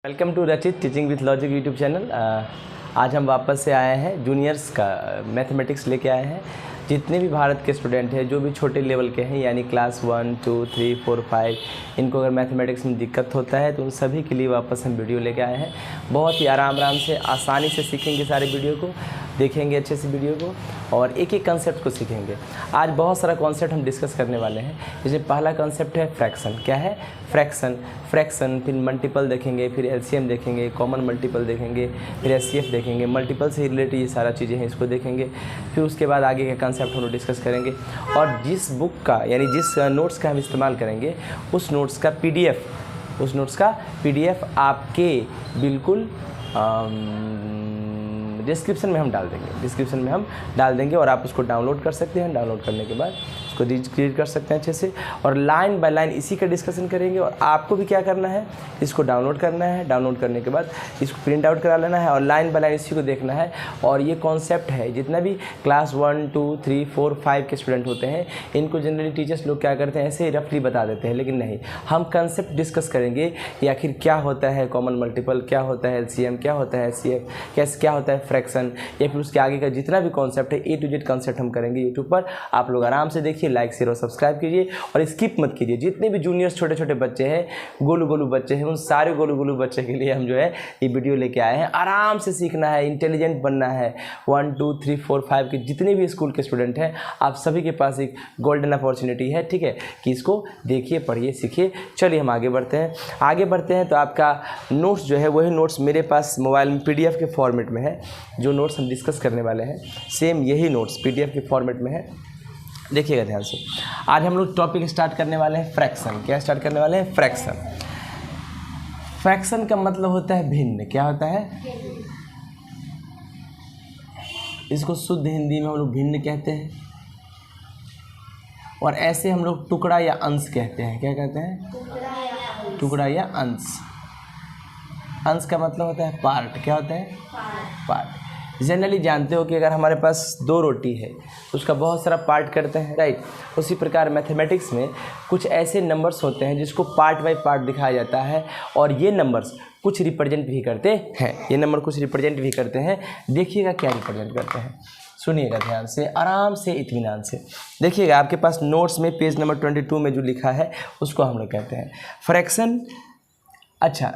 Welcome to रचित teaching with logic YouTube channel. आज हम वापस से आए हैं, जूनियर्स का मैथमेटिक्स लेके आए हैं। जितने भी भारत के स्टूडेंट हैं जो भी छोटे लेवल के हैं, यानी क्लास 1, 2, 3, 4, 5, इनको अगर मैथमेटिक्स में दिक्कत होता है तो उन सभी के लिए वापस हम वीडियो लेके आए हैं। बहुत ही आराम से आसानी से सीखेंगे, सारे वीडियो को देखेंगे अच्छे से वीडियो को, और एक एक कंसेप्ट को सीखेंगे। आज बहुत सारा कॉन्सेप्ट हम डिस्कस करने वाले हैं। जैसे पहला कंसेप्ट है फ्रैक्शन। क्या है? फ्रैक्शन। फिर मल्टीपल देखेंगे, फिर एलसीएम देखेंगे, कॉमन मल्टीपल देखेंगे, फिर एचसीएफ देखेंगे, मल्टीपल से रिलेटेड ये सारा चीज़ें हैं, इसको देखेंगे। फिर उसके बाद आगे का कंसेप्ट हम लोग डिस्कस करेंगे। और जिस बुक का यानी जिस नोट्स का हम इस्तेमाल करेंगे उस नोट्स का पीडीएफ आपके बिल्कुल डिस्क्रिप्शन में हम डाल देंगे और आप उसको डाउनलोड कर सकते हैं। डाउनलोड करने के बाद उसको रीड कर सकते हैं अच्छे से, और लाइन बाय लाइन इसी का डिस्कशन करेंगे। और आपको भी क्या करना है, इसको डाउनलोड करना है। डाउनलोड करने के बाद इसको प्रिंट आउट करा लेना है और लाइन बाय लाइन इसी को देखना है। और ये कॉन्सेप्ट है, जितना भी क्लास 1, 2, 3, 4, 5 के स्टूडेंट होते हैं, इनको जनरली टीचर्स लोग क्या करते हैं, ऐसे ही रफली बता देते हैं। लेकिन नहीं, हम कंसेप्ट डिस्कस करेंगे कि आखिर क्या होता है कॉमन मल्टीपल, क्या होता है एलसीएम, क्या होता है एचसीएफ, क्या होता है फ्रैक्शन, या फिर उसके आगे का जितना भी कॉन्सेप्ट है A to Z कॉन्सेप्ट हम करेंगे यूट्यूब पर। आप लोग आराम से देखिए, लाइक शेयर और सब्सक्राइब कीजिए और स्किप मत कीजिए। जितने भी जूनियर्स छोटे छोटे बच्चे हैं, गोलू बच्चे हैं, उन सारे गोलू बच्चे के लिए हम जो है ये वीडियो लेके आए हैं। आराम से सीखना है, इंटेलिजेंट बनना है। 1, 2, 3, 4, 5 के जितने भी स्कूल के स्टूडेंट हैं, आप सभी के पास एक गोल्डन अपॉर्चुनिटी है, ठीक है, कि इसको देखिए, पढ़िए, सीखिए। चलिए हम आगे बढ़ते हैं। तो आपका नोट्स जो है वही नोट्स मेरे पास मोबाइल में PDF के फॉर्मेट में है। जो नोट्स हम डिस्कस करने वाले हैं सेम यही नोट्स PDF के फॉर्मेट में है। देखिएगा ध्यान से। आज हम लोग टॉपिक स्टार्ट करने वाले हैं फ्रैक्शन। क्या स्टार्ट करने वाले हैं? फ्रैक्शन। फ्रैक्शन का मतलब होता है भिन्न। क्या होता है? इसको शुद्ध हिंदी में हम लोग भिन्न कहते हैं, और ऐसे हम लोग टुकड़ा या अंश कहते हैं। क्या कहते हैं? टुकड़ा या अंश। अंश का मतलब होता है पार्ट। क्या होता है? पार्ट। जनरली जानते हो कि अगर हमारे पास 2 रोटी है तो उसका बहुत सारा पार्ट करते हैं, राइट। उसी प्रकार मैथमेटिक्स में कुछ ऐसे नंबर्स होते हैं जिसको पार्ट बाय पार्ट दिखाया जाता है, और ये नंबर्स कुछ रिप्रेजेंट भी करते हैं। देखिएगा क्या रिप्रेजेंट करते हैं, सुनिएगा ध्यान से, आराम से, इत्मीनान से देखिएगा। आपके पास नोट्स में पेज नंबर 22 में जो लिखा है उसको हम लोग कहते हैं फ्रैक्शन। अच्छा,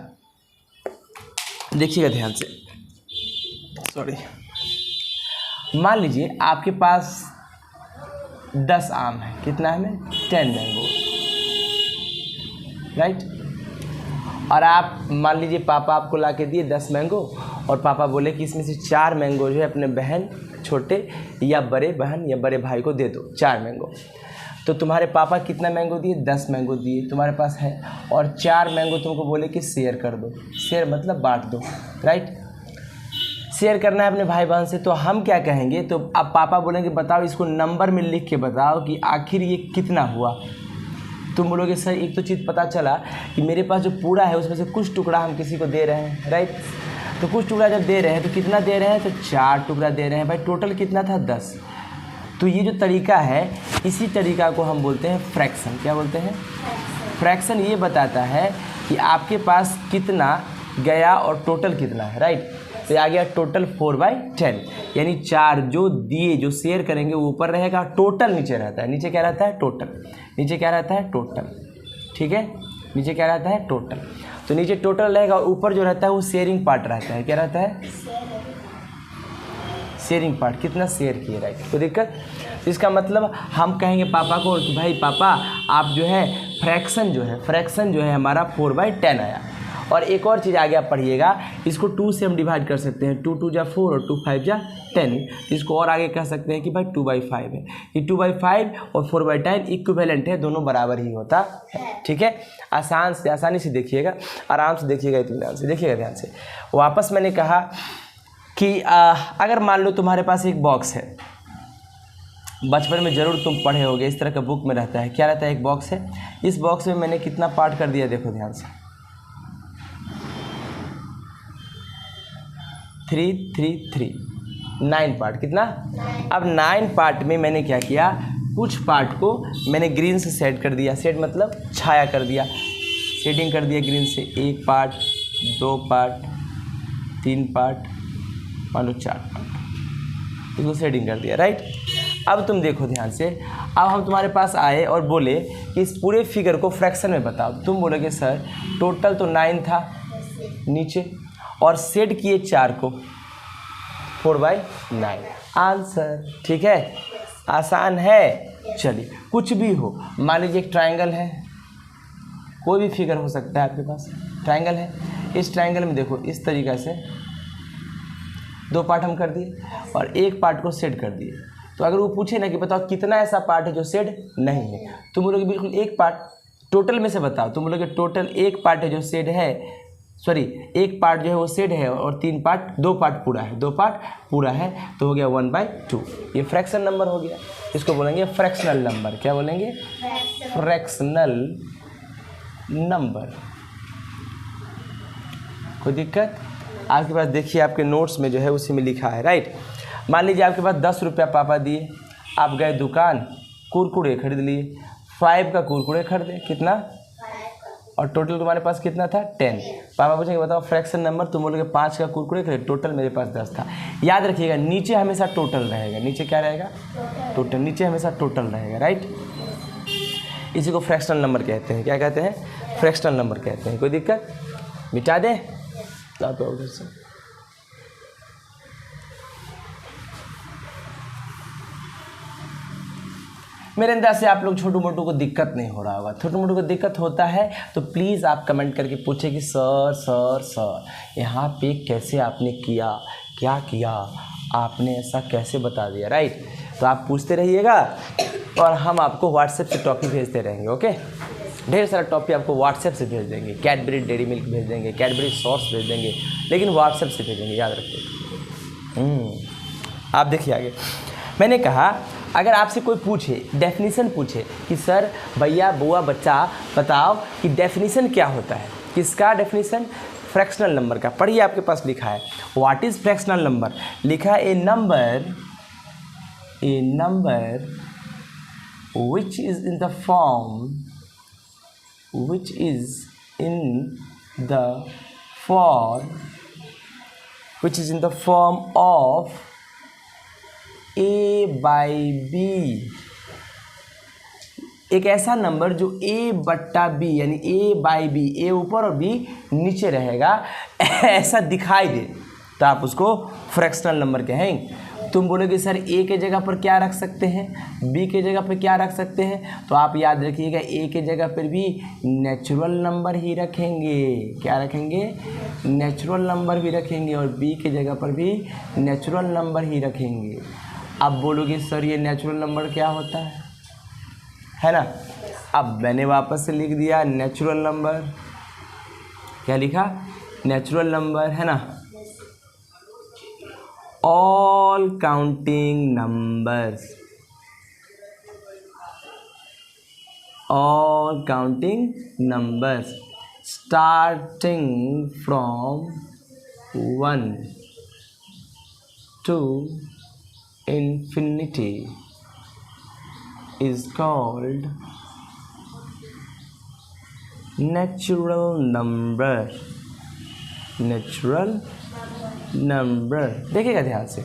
देखिएगा ध्यान से, मान लीजिए आपके पास 10 आम है। कितना है? 10 मैंगो, राइट। और आप मान लीजिए पापा आपको ला के दिए 10 मैंगो, और पापा बोले कि इसमें से 4 मैंगो जो है अपने बहन, छोटे या बड़े बहन या बड़े भाई को दे दो, 4 मैंगो। तो तुम्हारे पापा कितना मैंगो दिए? 10 मैंगो दिए तुम्हारे पास है, और 4 मैंगो तुमको बोले कि शेयर कर दो। शेयर मतलब बांट दो, राइट। शेयर करना है अपने भाई बहन से। तो हम क्या कहेंगे, तो अब पापा बोलेंगे बताओ इसको नंबर में लिख के बताओ कि आखिर ये कितना हुआ। तुम बोलोगे सर एक तो चीज़ पता चला कि मेरे पास जो पूरा है उसमें से कुछ टुकड़ा हम किसी को दे रहे हैं, राइट। तो कुछ टुकड़ा जब दे रहे हैं तो कितना दे रहे हैं? तो 4 टुकड़ा दे रहे हैं भाई। टोटल कितना था? 10। तो ये जो तरीका है, इसी तरीका को हम बोलते हैं फ्रैक्शन। क्या बोलते हैं? फ्रैक्शन। ये बताता है कि आपके पास कितना गया और टोटल कितना है, राइट। तो आ गया टोटल 4/10, यानी 4 जो दिए, जो शेयर करेंगे वो ऊपर रहेगा, टोटल नीचे रहता है। नीचे क्या रहता है? टोटल। ठीक है, नीचे क्या रहता है? टोटल। तो नीचे टोटल रहेगा, और ऊपर जो रहता है वो शेयरिंग पार्ट रहता है। क्या रहता है? Sharing part. कितना शेयर किए, राइट। कोई दिक्कत? इसका मतलब हम कहेंगे पापा को कि भाई पापा आप जो है फ्रैक्शन जो है हमारा 4/10 आया। और एक और चीज़ आगे आप पढ़िएगा, इसको 2 से हम डिवाइड कर सकते हैं। 2 2 जा 4 और 2 5 जा 10। इसको और आगे कह सकते हैं कि भाई 2/5 है। ये 2/5 और 4/10 इक्विवेलेंट है, दोनों बराबर ही होता है, ठीक है। आसानी से देखिएगा, आराम से देखिएगा, इत्मीनान से देखिएगा, ध्यान से। वापस मैंने कहा कि अगर मान लो तुम्हारे पास एक बॉक्स है, बचपन में ज़रूर तुम पढ़े होगे, इस तरह का बुक में रहता है। क्या रहता है? एक बॉक्स है। इस बॉक्स में मैंने कितना पार्ट कर दिया, देखो ध्यान से, 3 3 3 9 पार्ट। कितना? अब 9 पार्ट में मैंने क्या किया, कुछ पार्ट को मैंने ग्रीन से सेट कर दिया। सेट मतलब छाया कर दिया, शेडिंग कर दिया ग्रीन से। 1 पार्ट, 2 पार्ट, 3 पार्ट, मान लो 4 पार्ट, इसको शेडिंग कर दिया, राइट। अब तुम देखो ध्यान से, अब हम तुम्हारे पास आए और बोले कि इस पूरे फिगर को फ्रैक्शन में बताओ। तुम बोलोगे सर टोटल तो 9 था नीचे और सेट किए 4 को, 4/9 आंसर। ठीक है, आसान है। चलिए कुछ भी हो, मान लीजिए एक ट्रायंगल है, कोई भी फिगर हो सकता है आपके पास, ट्रायंगल है। इस ट्रायंगल में देखो इस तरीक़ा से 2 पार्ट हम कर दिए और 1 पार्ट को सेट कर दिए। तो अगर वो पूछे ना कि बताओ कितना ऐसा पार्ट है जो सेट नहीं है, तुम बोलोगे बिल्कुल 1 पार्ट, टोटल में से बताओ। तुम बोलोगे टोटल 1 पार्ट है जो सेट है, सॉरी 1 पार्ट जो है वो सेट है और 3 पार्ट, 2 पार्ट पूरा है, 2 पार्ट पूरा है, तो हो गया 1/2। ये फ्रैक्शन नंबर हो गया, इसको बोलेंगे फ्रैक्शनल नंबर। क्या बोलेंगे? Fractional number. कोई दिक्कत? आपके पास देखिए आपके नोट्स में जो है उसी में लिखा है, राइट। मान लीजिए आपके पास 10 रुपया पापा दिए, आप गए दुकान, कुरकुरे खरीद लिए, 5 का कुरकुरे खरीदे, कितना? और टोटल तुम्हारे पास कितना था? 10। पापा पूछेंगे बताओ फ्रैक्शन नंबर, तुम बोलोगे 5 का कुरकुरे खरीदे, टोटल मेरे पास 10 था। याद रखिएगा नीचे हमेशा टोटल रहेगा, नीचे क्या रहेगा? टोटल। नीचे हमेशा टोटल रहेगा, राइट। इसी को फ्रैक्शनल नंबर कहते हैं। क्या कहते हैं? फ्रैक्शनल नंबर कहते हैं। कोई दिक्कत? मिटा दें तो उधर से। मेरे अंदाज से आप लोग छोटू मोटू को दिक्कत नहीं हो रहा होगा। छोटू मोटू को दिक्कत होता है तो प्लीज़ आप कमेंट करके पूछे कि सर यहाँ पे कैसे आपने किया, क्या किया आपने, ऐसा कैसे बता दिया, राइट। तो आप पूछते रहिएगा और हम आपको व्हाट्सएप से टॉपिक भेजते रहेंगे। ओके, ढेर सारा टॉपिक आपको व्हाट्सएप से भेज देंगे, कैडबरी डेयरी मिल्क भेज देंगे, कैडबरी सॉस भेज देंगे, लेकिन व्हाट्सएप से भेजेंगे, याद रखिए। आप देखिए आगे, मैंने कहा अगर आपसे कोई पूछे, डेफिनेशन पूछे कि सर भैया बुआ बच्चा बताओ कि डेफिनेशन क्या होता है, किसका डेफिनेशन? फ्रैक्शनल नंबर का। पढ़िए आपके पास लिखा है व्हाट इज़ फ्रैक्शनल नंबर। लिखा है ए number which is in the form of A/B। एक ऐसा नंबर जो A/B यानी A/B, A ऊपर और B नीचे रहेगा, ऐसा दिखाई दे तो आप उसको फ्रैक्शनल नंबर कहेंगे। तुम बोलोगे सर A के जगह पर क्या रख सकते हैं, B के जगह पर क्या रख सकते हैं, तो आप याद रखिएगा A के जगह पर भी नेचुरल नंबर ही रखेंगे। क्या रखेंगे? नेचुरल नंबर भी रखेंगे और B के जगह पर भी नेचुरल नंबर ही रखेंगे। अब बोलोगे सर ये नेचुरल नंबर क्या होता है ना। अब मैंने वापस से लिख दिया नेचुरल नंबर। क्या लिखा? नेचुरल नंबर, है ना। All counting numbers starting from 1 to infinity is called natural number। देखिएगा ध्यान से,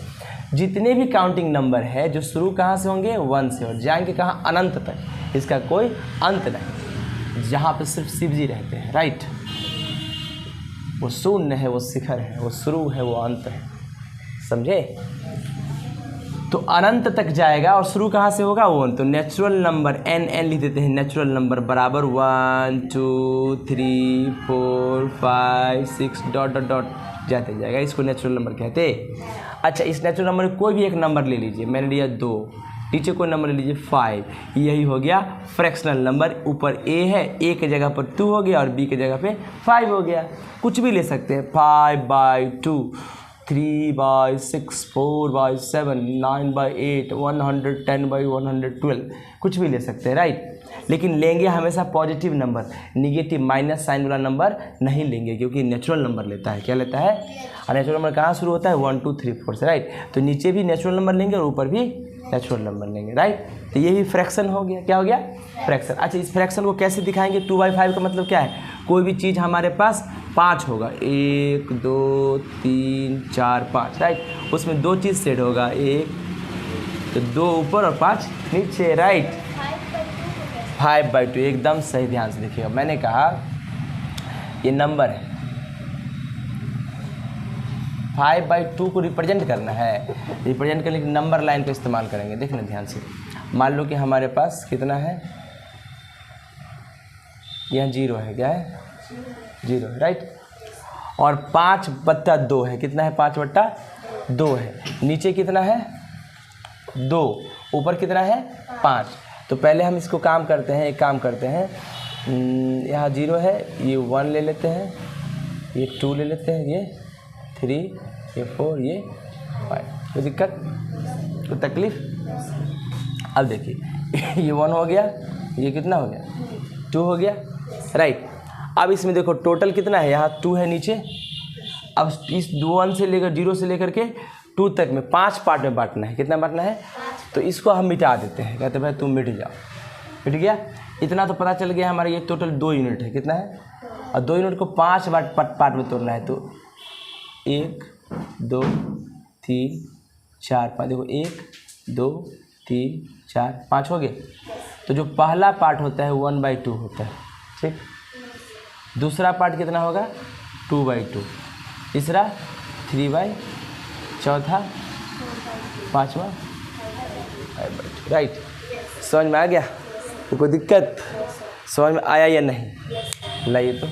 जितने भी काउंटिंग नंबर है जो शुरू कहाँ से होंगे? 1 से, और जाएंगे कहाँ? अनंत तक। इसका कोई अंत नहीं, जहाँ पे सिर्फ शिव जी रहते हैं, राइट। वो शून्य है, वो शिखर है, वो शुरू है, वो अंत है, समझे। तो अनंत तक जाएगा और शुरू कहाँ से होगा? 1। तो नेचुरल नंबर n लिख देते हैं। नेचुरल नंबर बराबर 1 2 3 4 5 6 डॉट जाते जाएगा, इसको नेचुरल नंबर कहते हैं। अच्छा, इस नेचुरल नंबर में कोई भी एक नंबर ले लीजिए, मैंने लिया 2, नीचे कोई नंबर ले लीजिए 5, यही हो गया फ्रैक्शनल नंबर। ऊपर a है, a के जगह पर 2 हो गया और b के जगह पे 5 हो गया। कुछ भी ले सकते हैं, 5/2, 3/6, 4/7, 9/8, 110/112, कुछ भी ले सकते हैं, राइट। लेकिन लेंगे हमेशा positive number, negative minus sign वाला नंबर नहीं लेंगे, क्योंकि नेचुरल नंबर लेता है। क्या लेता है? और नेचुरल नंबर कहाँ शुरू होता है? 1 2 3 4 से, राइट। तो नीचे भी नेचुरल नंबर लेंगे और ऊपर भी नेचुरल नंबर लेंगे, राइट। तो ये भी फ्रैक्शन हो गया, क्या हो गया, फ्रैक्शन। अच्छा, इस फ्रैक्शन को कैसे दिखाएंगे, 2/5 का मतलब क्या है, कोई भी चीज़ हमारे पास 5 होगा, 1 2 3 4 5, राइट। उसमें 2 चीज़ सेट होगा, 1 तो 2 ऊपर और 5 नीचे, राइट। 5/2 एकदम सही, ध्यान से देखिएगा। मैंने कहा ये नंबर है, 5/2 को रिप्रेजेंट करना है, रिप्रेजेंट करने के लिए नंबर लाइन का इस्तेमाल करेंगे। देखना ध्यान से, मान लो कि हमारे पास कितना है, यहाँ 0 है, क्या है, 0 है, राइट। और 5/2 है, कितना है, 5/2 है। नीचे कितना है, 2, ऊपर कितना है, 5। तो पहले हम इसको काम करते हैं, एक काम करते हैं, यहाँ 0 है, ये 1 ले लेते हैं, ये 2 ले लेते हैं, ये 3, ये 4, ये 5। कोई दिक्कत, कोई तकलीफ। अब देखिए ये 1 हो गया, ये कितना हो गया, 2 हो गया, राइट। अब इसमें देखो टोटल कितना है, यहाँ 2 है नीचे। अब इस 1 से लेकर 0 से लेकर के 2 तक में 5 पार्ट में बांटना है, कितना बांटना है, तो इसको हम मिटा देते हैं, कहते हैं भाई तुम मिट जाओ, मिट गया। इतना तो पता चल गया हमारा, ये टोटल 2 यूनिट है, कितना है, और 2 यूनिट को 5 पार्ट में तोड़ना है। तो 1 2 3 4 5, देखो 1 2 3 4 5 हो गए। तो जो पहला पार्ट होता है 1/2 होता है, ठीक। दूसरा पार्ट कितना होगा, 2/2। तीसरा 3/, चौथा 5वां, राइट। समझ में आ गया, तो कोई दिक्कत, समझ में आया या नहीं, लाइए तो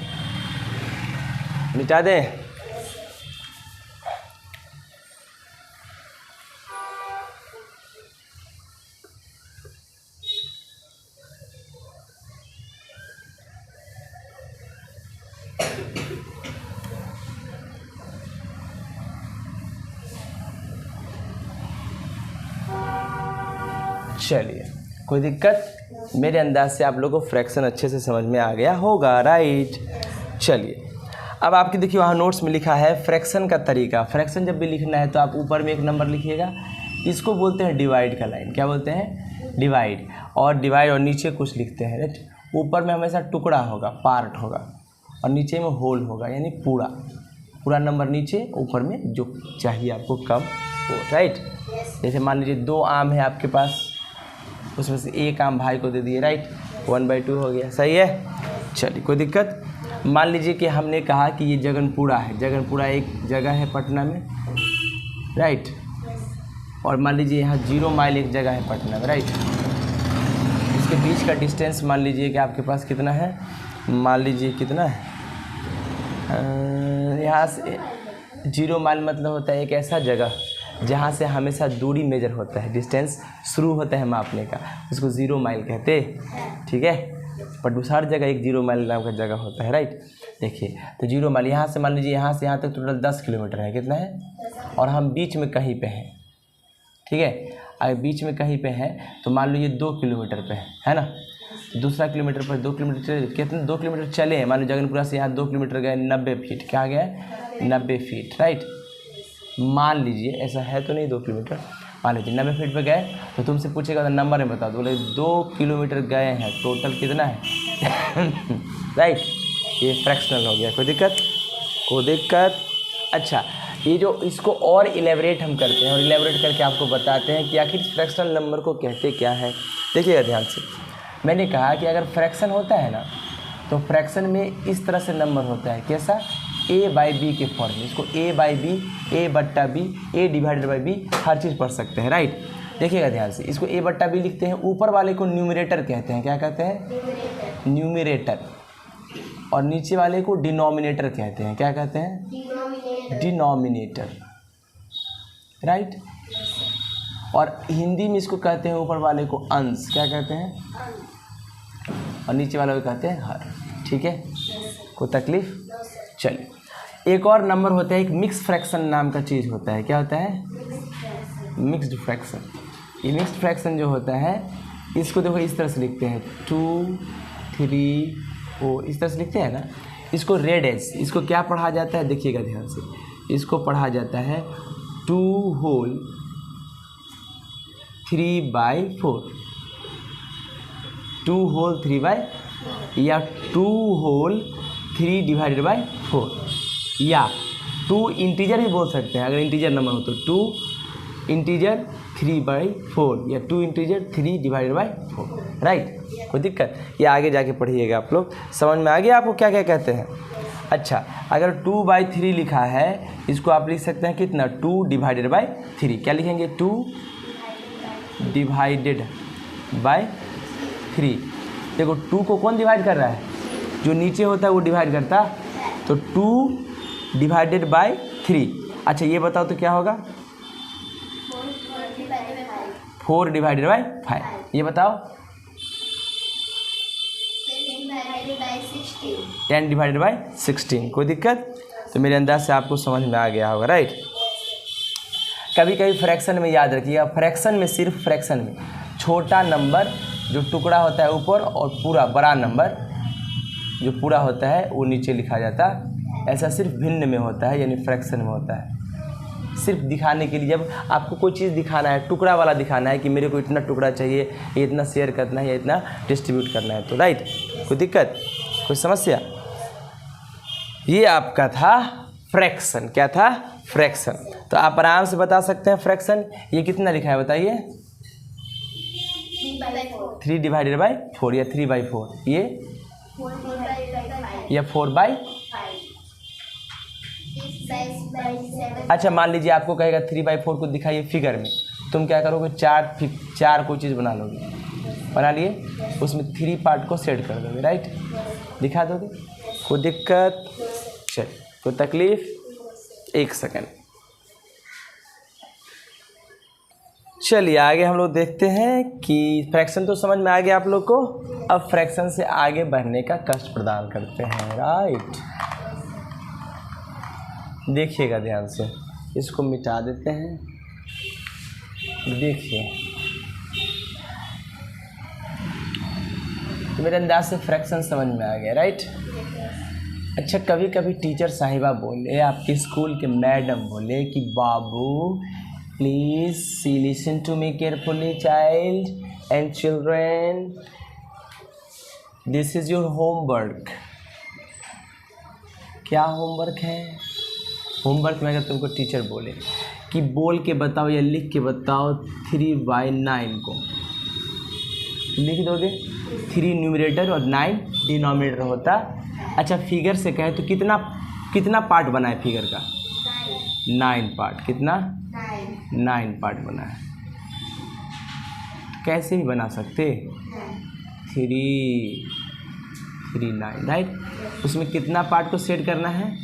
मिटा दें। चलिए, कोई दिक्कत, मेरे अंदाज से आप लोगों को फ्रैक्शन अच्छे से समझ में आ गया होगा, राइट। चलिए, अब आपकी देखिए वहाँ नोट्स में लिखा है फ्रैक्शन का तरीका। फ्रैक्शन जब भी लिखना है तो आप ऊपर में एक नंबर लिखिएगा, इसको बोलते हैं डिवाइड का लाइन, क्या बोलते हैं, डिवाइड। और डिवाइड और नीचे कुछ लिखते हैं, राइट। ऊपर में हमेशा टुकड़ा होगा, पार्ट होगा, और नीचे में होल होगा, यानी पूरा नंबर नीचे, ऊपर में जो चाहिए आपको कम हो, राइट। जैसे मान लीजिए 2 आम है आपके पास, उसमें से 1 आम भाई को दे दिए, राइट, 1/2 हो गया, सही है। चलिए, कोई दिक्कत। मान लीजिए कि हमने कहा कि ये जगनपुरा है, जगनपुरा एक जगह है पटना में, राइट। और मान लीजिए यहाँ 0 माइल एक जगह है पटना में, राइट। इसके बीच का डिस्टेंस मान लीजिए कि आपके पास कितना है, मान लीजिए कितना है, यहाँ से 0 माइल मतलब होता है एक ऐसा जगह जहाँ से हमेशा दूरी मेजर होता है, डिस्टेंस शुरू होता है मापने का, उसको 0 माइल कहते हैं, ठीक है। बट हर जगह एक 0 माइल नाम का जगह होता है, राइट। देखिए, तो 0 माइल यहाँ से मान लीजिए यहाँ से यहाँ तक टोटल 10 किलोमीटर है, कितना है, और हम बीच में कहीं पे हैं, ठीक है। अगर बीच में कहीं पे हैं तो मान लो ये 2 किलोमीटर पे है ना। तो दूसरा किलोमीटर पर 2 किलोमीटर चले, कितने 2 किलोमीटर चले हैं, मान लो जगनपुरा से यहाँ 2 किलोमीटर गए, 90 फीट, क्या गया, 90 फीट, राइट। मान लीजिए ऐसा है तो नहीं 2 किलोमीटर, मान लीजिए 90 फीट पे गए, तो तुमसे पूछेगा तो नंबर में बता दो, बोले 2 किलोमीटर गए हैं, टोटल कितना है राइट। ये फ्रैक्शनल हो गया, कोई दिक्कत, कोई दिक्कत। अच्छा, ये जो इसको और इलेबरेट हम करते हैं, और इलेबरेट करके आपको बताते हैं कि आखिर फ्रैक्शनल नंबर को कहते क्या है। देखिएगा ध्यान से, मैंने कहा कि अगर फ्रैक्शन होता है ना, तो फ्रैक्शन में इस तरह से नंबर होता है, कैसा, a/b के फॉर्म में। इसको a/b, a/b, a/b हर चीज़ पढ़ सकते हैं, राइट। देखिएगा ध्यान से, इसको a/b लिखते हैं, ऊपर वाले को न्यूमरेटर कहते हैं, क्या कहते हैं, न्यूमरेटर, और नीचे वाले को डिनोमिनेटर कहते हैं, क्या कहते हैं, डिनोमिनेटर, राइट। और हिंदी में इसको कहते हैं ऊपर वाले को अंश, क्या कहते हैं, और नीचे वाले को कहते हैं हर, ठीक है, कोई तकलीफ। चलिए, एक और नंबर होता है, एक मिक्स फ्रैक्शन नाम का चीज़ होता है, क्या होता है, मिक्स्ड फ्रैक्शन। ये मिक्स्ड फ्रैक्शन जो होता है, इसको देखो इस तरह से लिखते हैं, 2 3 4, इस तरह से लिखते हैं ना। इसको रेड एज, इसको क्या पढ़ा जाता है, देखिएगा ध्यान से, इसको पढ़ा जाता है 2 होल 3/4, 2 होल 3/4 या 2 होल 3/4 या 2 इंटीजर भी बोल सकते हैं, अगर इंटीजर नंबर हो तो 2 इंटीजर 3/4 या 2 इंटीजर 3/4, राइट। कोई दिक्कत? ये आगे जाके पढ़िएगा आप लोग, समझ में आ गया आपको क्या क्या कहते हैं। अच्छा, अगर 2/3 लिखा है, इसको आप लिख सकते हैं कितना, 2/3। क्या लिखेंगे, 2/3। देखो 2 को कौन डिवाइड कर रहा है, जो नीचे होता है वो डिवाइड करता, तो 2/3। अच्छा ये बताओ तो क्या होगा, 4/5। ये बताओ 10/16। कोई दिक्कत? तो मेरे अंदाज से आपको समझ में आ गया होगा, राइट। कभी कभी फ्रैक्शन में याद रखिएगा, फ्रैक्शन में सिर्फ फ्रैक्शन में छोटा नंबर जो टुकड़ा होता है ऊपर और पूरा बड़ा नंबर जो पूरा होता है वो नीचे लिखा जाता है। ऐसा सिर्फ भिन्न में होता है, यानी फ्रैक्शन में होता है। सिर्फ दिखाने के लिए, जब आपको कोई चीज़ दिखाना है, टुकड़ा वाला दिखाना है कि मेरे को इतना टुकड़ा चाहिए, ये इतना शेयर करना है या इतना डिस्ट्रीब्यूट करना है, तो राइट। कोई दिक्कत, कोई समस्या? ये आपका था फ्रैक्शन। क्या था? फ्रैक्शन। तो आप आराम से बता सकते हैं फ्रैक्शन ये कितना लिखा है, बताइए। 3/4 या 3/4, ये 4/5। अच्छा मान लीजिए आपको कहेगा 3/4 को दिखाइए फिगर में, तुम क्या करोगे, चार कोई चीज़ बना लोगे, बना लिए, उसमें 3 पार्ट को सेट कर दोगे, राइट, दिखा दोगे। कोई दिक्कत? चल, कोई तकलीफ? एक सेकंड, चलिए आगे हम लोग देखते हैं कि फ्रैक्शन तो समझ में आ गया आप लोग को। अब फ्रैक्शन से आगे बढ़ने का कष्ट प्रदान करते हैं, राइट। देखिएगा ध्यान से, इसको मिटा देते हैं। देखिए तो मेरे अंदाज से फ्रैक्शन समझ में आ गया, राइट। अच्छा, कभी कभी टीचर साहिबा बोले, आपके स्कूल के मैडम बोले कि बाबू please see listen to me carefully child and children, this is your homework. क्या होमवर्क है? होमवर्क में अगर तुमको टीचर बोले कि बोल के बताओ या लिख के बताओ 3/9 को, लिख दोगे? 3 न्यूमरेटर और 9 डिनोमिनेटर होता। अच्छा फिगर से कहे तो कितना पार्ट बना है फिगर का? 9 पार्ट। कितना? 9 पार्ट बना है। कैसे भी बना सकते, 3 9, राइट। उसमें कितना पार्ट को सेट करना है?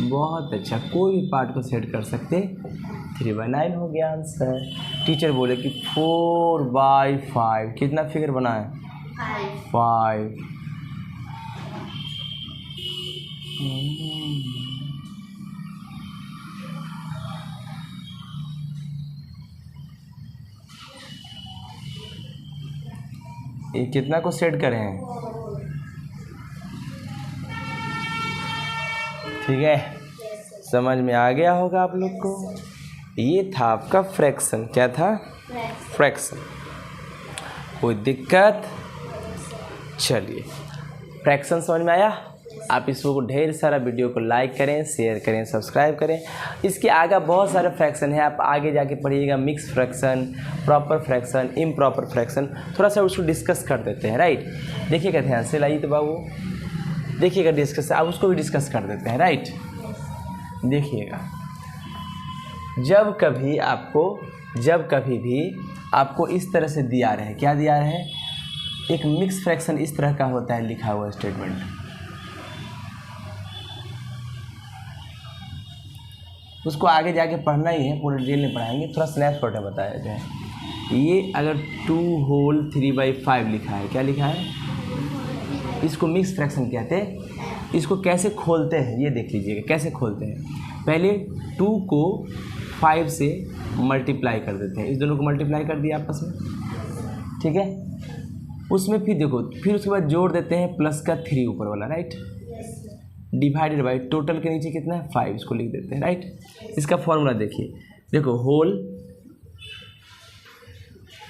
बहुत अच्छा, कोई भी पार्ट को सेट कर सकते। 3/9 हो गया आंसर। टीचर बोले कि 4/5 कितना फिगर बना है? 5। ये कितना को सेट करें हैं? ठीक है, समझ में आ गया होगा आप लोग को। ये था आपका फ्रैक्शन। क्या था? फ्रैक्शन। कोई दिक्कत? चलिए, फ्रैक्शन समझ में आया। आप इसको ढेर सारा वीडियो को लाइक करें, शेयर करें, सब्सक्राइब करें। इसके आगे बहुत सारे फ्रैक्शन है, आप आगे जाके पढ़िएगा। Mix fraction, proper fraction, improper fraction, थोड़ा सा उसको डिस्कस कर देते हैं, राइट। देखिएगा ध्यान से, लाइए तो बाबू, देखिएगा डिस्कस, आप उसको भी डिस्कस कर देते हैं, राइट। देखिएगा, जब कभी भी आपको इस तरह से दिया रहे, क्या दिया रहे, एक मिक्स फ्रैक्शन इस तरह का होता है लिखा हुआ स्टेटमेंट, उसको आगे जाके पढ़ना ही है, पूरे डिटेल में पढ़ाएंगे, थोड़ा स्नैपशॉट में बता देते हैं। ये अगर 2 होल 3/5 लिखा है, क्या लिखा है, इसको मिक्स फ्रैक्शन कहते हैं। इसको कैसे खोलते हैं ये देख लीजिएगा, कैसे खोलते हैं। पहले 2 को 5 से मल्टीप्लाई कर देते हैं, इस दोनों को मल्टीप्लाई कर दिया आपस में, ठीक है। उसमें फिर देखो, फिर उसके बाद जोड़ देते हैं प्लस का 3 ऊपर वाला, राइट, डिवाइडेड बाई टोटल के नीचे कितना है 5, इसको लिख देते हैं, राइट। इसका फॉर्मूला देखिए, देखो होल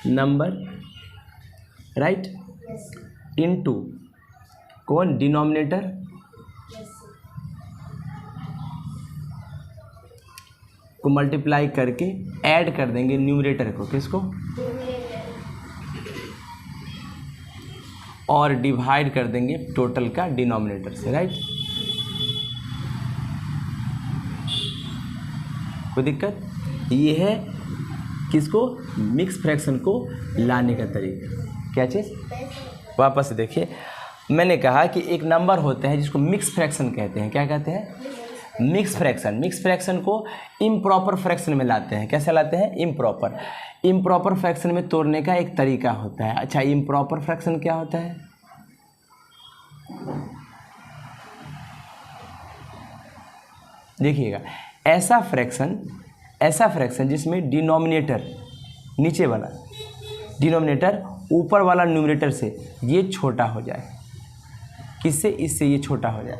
नंबर, राइट, इनटू कौन, डिनोमिनेटर, को मल्टीप्लाई करके ऐड कर देंगे न्यूमरेटर को, किसको, और डिवाइड कर देंगे टोटल का डिनोमिनेटर से, राइट। कोई दिक्कत, ये है किसको, मिक्स फ्रैक्शन को लाने का तरीका। क्या चीज़, वापस से देखिए, मैंने कहा कि एक नंबर होता है जिसको मिक्स फ्रैक्शन कहते हैं। क्या कहते हैं, मिक्स फ्रैक्शन। मिक्स फ्रैक्शन को इम्प्रॉपर फ्रैक्शन में लाते हैं। कैसे लाते हैं, इम्प्रॉपर। इम्प्रॉपर फ्रैक्शन में तोड़ने का एक तरीका होता है। अच्छा, इम्प्रॉपर फ्रैक्शन क्या होता है, देखिएगा, ऐसा फ्रैक्शन जिसमें डिनोमिनेटर, नीचे वाला डिनोमिनेटर ऊपर वाला न्यूमरेटर से ये छोटा हो जाए। किससे, इससे ये छोटा हो जाए,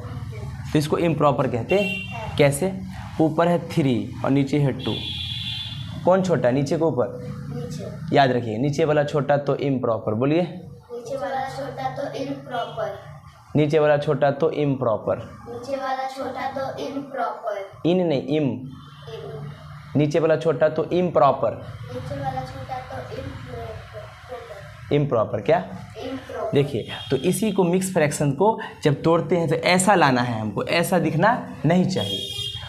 तो इसको इम्प्रॉपर कहते हैं। कैसे, ऊपर है 3 और नीचे है 2, कौन छोटा, नीचे को ऊपर, नीचे। याद रखिए, नीचे वाला छोटा तो इम्प्रॉपर, बोलिए, नीचे वाला छोटा तो इम्प्रॉपर, नीचे वाला छोटा तो इम्प्रॉपर, नीचे वाला छोटा तो इम्प्रॉपर, इन नहीं, इम, नीचे वाला छोटा तो इम्प्रॉपर, नीचे वाला छोटा तो इम्प्रॉपर, क्या, देखिए। तो इसी को मिक्स फ्रैक्शन को जब तोड़ते हैं तो ऐसा लाना है हमको, ऐसा दिखना नहीं चाहिए।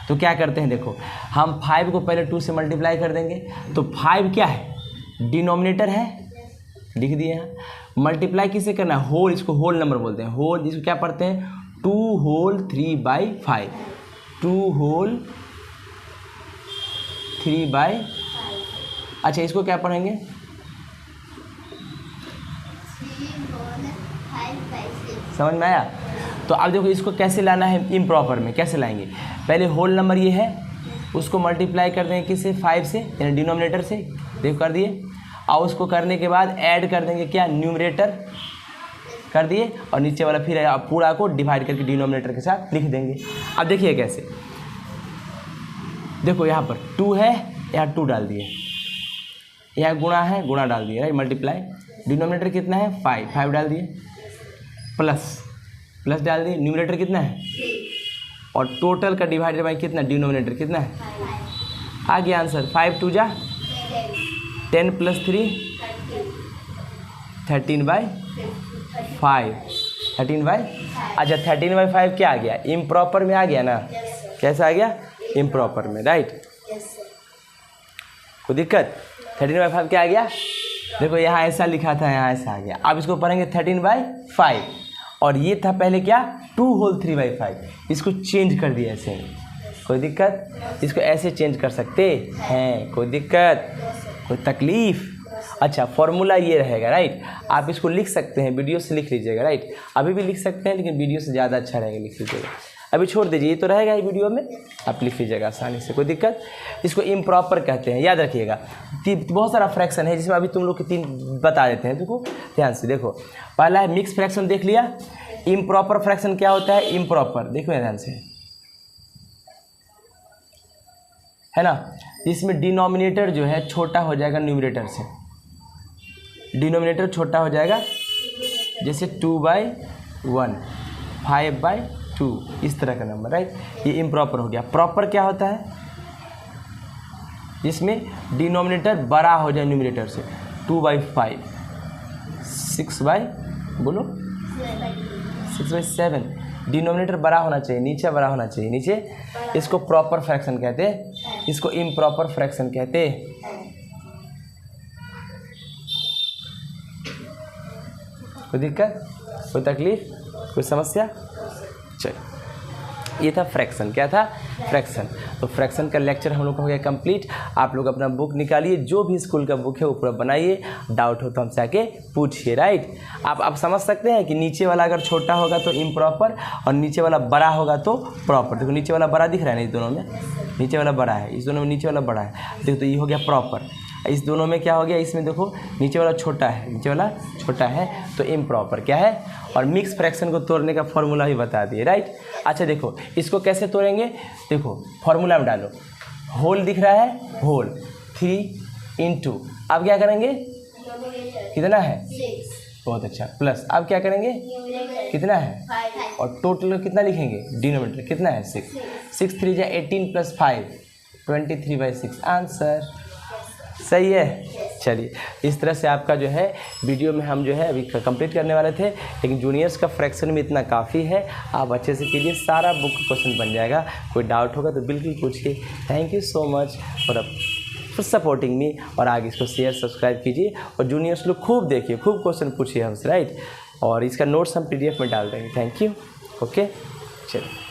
तो क्या करते हैं, देखो, हम 5 को पहले 2 से मल्टीप्लाई कर देंगे, तो 5 क्या है, डिनोमिनेटर है, लिख दिए यहाँ। मल्टीप्लाई किसे करना है, होल, इसको होल नंबर बोलते हैं। होल, जिसको क्या पढ़ते हैं, 2 होल 3/5, 2 होल 3/5। अच्छा, इसको क्या पढ़ेंगे, 3/5। समझ में आया। तो अब देखो, इसको कैसे लाना है इम्प्रॉपर में, कैसे लाएंगे, पहले होल नंबर ये है, उसको मल्टीप्लाई कर देंगे किससे, 5 से, यानी डिनोमिनेटर से, देखो कर दिए। और उसको करने के बाद ऐड कर देंगे क्या, न्यूमरेटर कर दिए, और नीचे वाला फिर पूरा को डिवाइड करके डिनोमिनेटर के साथ लिख देंगे। अब देखिए कैसे, देखो यहाँ पर 2 है, यहाँ 2 डाल दिए, यहाँ गुणा है, गुणा डाल दिए, राइट, मल्टीप्लाई, डिनोमिनेटर कितना है, 5 डाल दिए, प्लस डाल दिए, न्यूमरेटर कितना है, और टोटल का डिवाइडेड बाई कितना, डिनोमिनेटर कितना है, आ गया आंसर। 5 2 जा 10 + 3 13/5, 13/5। अच्छा, 13/5 क्या आ गया, इम्प्रॉपर में आ गया ना, कैसा आ गया, इम्प्रॉपर में, राइट। कोई दिक्कत, 13/5 क्या आ गया, देखो यहाँ ऐसा लिखा था, यहाँ ऐसा आ गया। अब इसको पढ़ेंगे 13/5, और ये था पहले क्या, 2 होल 3/5, इसको चेंज कर दिया ऐसे। कोई दिक्कत, इसको ऐसे चेंज कर सकते हैं, कोई दिक्कत, कोई तकलीफ। अच्छा, फॉर्मूला ये रहेगा, राइट। आप इसको लिख सकते हैं, वीडियो से लिख लीजिएगा, राइट। अभी भी लिख सकते हैं, लेकिन वीडियो से ज़्यादा अच्छा रहेगा, लिख लीजिएगा। अभी छोड़ दीजिए, ये तो रहेगा ही वीडियो में, आप लिख लीजिएगा आसानी से, कोई दिक्कत। इसको इम्प्रॉपर कहते हैं, याद रखिएगा। बहुत सारा फ्रैक्शन है जिसमें अभी तुम लोग के 3 बता देते हैं। देखो ध्यान से, देखो, पहला है मिक्स फ्रैक्शन, देख लिया। इम्प्रॉपर फ्रैक्शन क्या होता है, इम्प्रॉपर, देखो ध्यान से, है ना, जिसमें डिनोमिनेटर जो है छोटा हो जाएगा न्यूमरेटर से, डिनोमिनेटर छोटा हो जाएगा, जैसे 2/1, 5/2, इस तरह का नंबर, राइट। ये इम्प्रॉपर हो गया। प्रॉपर क्या होता है, जिसमें डिनोमिनेटर बड़ा हो जाए न्यूमरेटर से, 2/5, 6/7, डिनोमिनेटर बड़ा होना चाहिए, नीचे बड़ा होना चाहिए, नीचे, इसको प्रॉपर फ्रैक्शन कहते हैं, इसको इम्प्रॉपर फ्रैक्शन कहते हैं। कोई दिक्कत, कोई तकलीफ, कोई समस्या, चलिए। ये था फ्रैक्शन, क्या था, फ्रैक्शन। तो फ्रैक्शन का लेक्चर हम लोग का हो गया कंप्लीट। आप लोग अपना बुक निकालिए, जो भी स्कूल का बुक है वो पूरा बनाइए, डाउट हो तो हमसे आके पूछिए, राइट। आप समझ सकते हैं कि नीचे वाला अगर छोटा होगा तो इम्प्रॉपर, और नीचे वाला बड़ा होगा तो प्रॉपर। देखो नीचे वाला बड़ा दिख रहा है ना, इस दोनों में नीचे वाला बड़ा है, इस दोनों में नीचे वाला बड़ा है, देखो तो ये हो गया प्रॉपर। इस दोनों में क्या हो गया, इसमें देखो नीचे वाला छोटा है, नीचे वाला छोटा है, तो इम्प्रॉपर क्या है। और मिक्स फ्रैक्शन को तोड़ने का फॉर्मूला भी बता दिए, राइट। अच्छा देखो, इसको कैसे तोड़ेंगे, देखो फॉर्मूला में डालो, होल दिख रहा है, होल 3 × अब क्या करेंगे, कितना है, बहुत अच्छा, प्लस अब क्या करेंगे, कितना है, और टोटल कितना लिखेंगे, डिनोमिनेटर कितना है 6, 6 3 जा 18 + 5 23/6 आंसर। सही है। चलिए इस तरह से आपका जो है वीडियो में हम जो है अभी कंप्लीट करने वाले थे, लेकिन जूनियर्स का फ्रैक्शन में इतना काफ़ी है, आप अच्छे से कीजिए, सारा बुक क्वेश्चन बन जाएगा। कोई डाउट होगा तो बिल्कुल पूछिए। Thank you so much for supporting me, और आगे इसको शेयर सब्सक्राइब कीजिए, और जूनियर्स लोग खूब देखिए, खूब क्वेश्चन पूछिए हमसे, राइट, और इसका नोट्स हम PDF में डाल देंगे। Thank you. ओके चलिए।